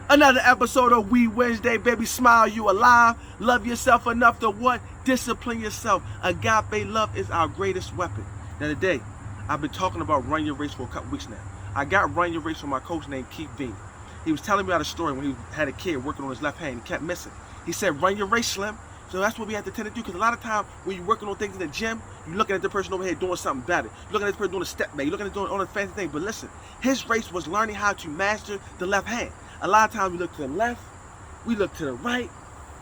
Another episode of We Wednesday, baby. Smile, you alive. Love yourself enough to what? Discipline yourself. Agape love is our greatest weapon. Now today, I've been talking about Run Your Race for a couple weeks now. I got Run Your Race from my coach named Keith Dean. He was telling me about a story when he had a kid working on his left hand. He kept missing. He said, run your race, Slim. So that's what we have to tend to do, because a lot of times when you're working on things in the gym, you're looking at the person over here doing something better. You're looking at this person doing a step back. You're looking at doing all the fancy things. But listen, his race was learning how to master the left hand. A lot of times we look to the left, we look to the right,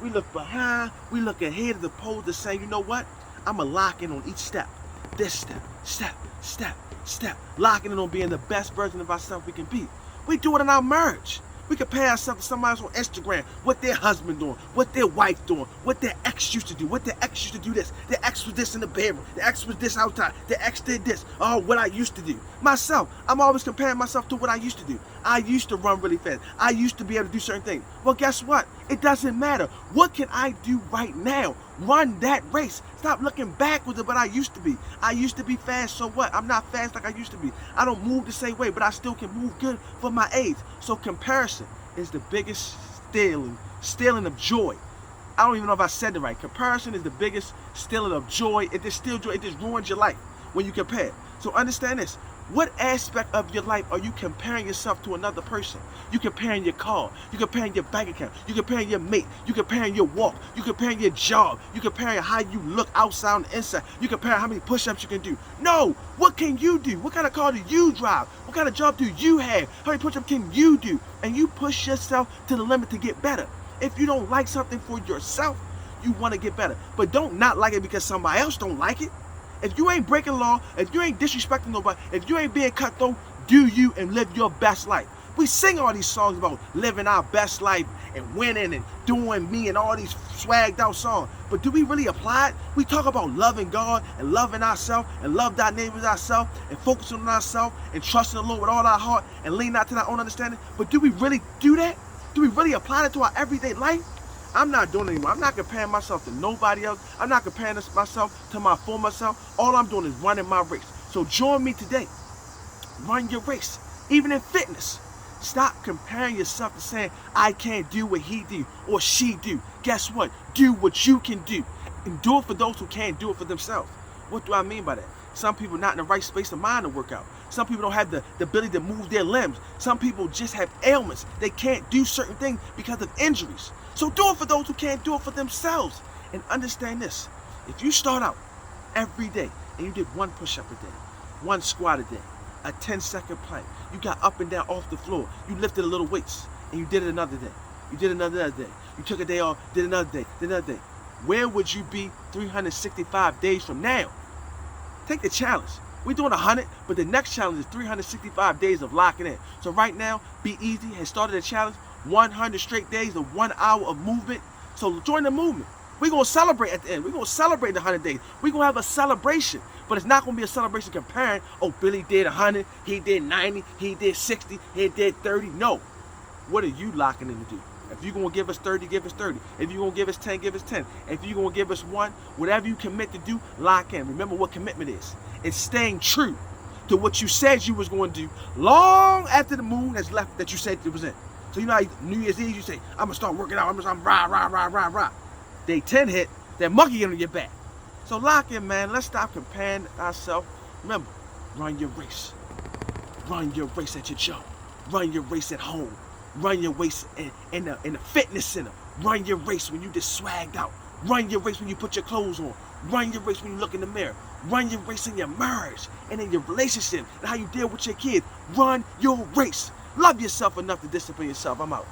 we look behind, we look ahead as opposed to saying, you know what? I'm going to lock in on each step. This step, step, step, step. Locking in on being the best version of ourselves we can be. We do it in our marriage. We compare ourselves to somebody else on Instagram, what their husband doing, what their wife doing, what their ex used to do, what their ex used to do this. Their ex was this in the bedroom, the ex was this outside, the ex did this. Oh, what I used to do. Myself, I'm always comparing myself to what I used to do. I used to run really fast. I used to be able to do certain things. Well, guess what? It doesn't matter. What can I do right now? Run that race. Stop looking backwards at what I used to be. I used to be fast, so what? I'm not fast like I used to be. I don't move the same way, but I still can move good for my age. So comparison is the biggest stealing of joy. I don't even know if I said it right. Comparison is the biggest stealing of joy. It just steals joy. It just ruins your life when you compare. So understand this. What aspect of your life are you comparing yourself to another person? You comparing your car, you comparing your bank account, you comparing your mate, you comparing your walk, you comparing your job, you comparing how you look outside and inside, you comparing how many push-ups you can do. No, what can you do? What kind of car do you drive? What kind of job do you have? How many push-ups can you do? And you push yourself to the limit to get better. If you don't like something for yourself, you want to get better. But don't not like it because somebody else don't like it. If you ain't breaking law, if you ain't disrespecting nobody, if you ain't being cutthroat, do you and live your best life. We sing all these songs about living our best life and winning and doing me and all these swagged out songs. But do we really apply it? We talk about loving God and loving ourselves and love thy neighbors ourselves and focusing on ourselves and trusting the Lord with all our heart and leaning out to our own understanding. But do we really do that? Do we really apply that to our everyday life? I'm not doing it anymore. I'm not comparing myself to nobody else. I'm not comparing myself to my former self. All I'm doing is running my race. So join me today. Run your race. Even in fitness. Stop comparing yourself to saying, I can't do what he do or she do. Guess what? Do what you can do. And do it for those who can't do it for themselves. What do I mean by that? Some people not in the right space of mind to work out. Some people don't have the ability to move their limbs. Some people just have ailments. They can't do certain things because of injuries. So do it for those who can't do it for themselves. And understand this. If you start out every day and you did one push-up a day, one squat a day, a 10-second plank, you got up and down off the floor, you lifted a little weights, and you did it another day. You did another day. You took a day off, did another day, did another day. Where would you be 365 days from now? Take the challenge. We're doing 100, but the next challenge is 365 days of locking in. So right now, Be Easy has started a challenge, 100 straight days of 1 hour of movement. So join the movement. We're going to celebrate at the end. We're going to celebrate the 100 days. We're going to have a celebration. But it's not going to be a celebration comparing, oh, Billy did 100, he did 90, he did 60, he did 30. No. What are you locking in to do? If you're going to give us 30, give us 30. If you're going to give us 10, give us 10. If you're going to give us 1, whatever you commit to do, lock in. Remember what commitment is. It's staying true to what you said you was going to do long after the moon has left that you said it was in. So you know how New Year's Eve you say, I'm going to start working out, I'm rah. Day 10 hit, that monkey get on your back. So lock in, man. Let's stop comparing ourselves. Remember, run your race. Run your race at your job. Run your race at home. Run your race in the fitness center. Run your race when you just swagged out. Run your race when you put your clothes on. Run your race when you look in the mirror. Run your race in your marriage and in your relationship and how you deal with your kids. Run your race. Love yourself enough to discipline yourself. I'm out.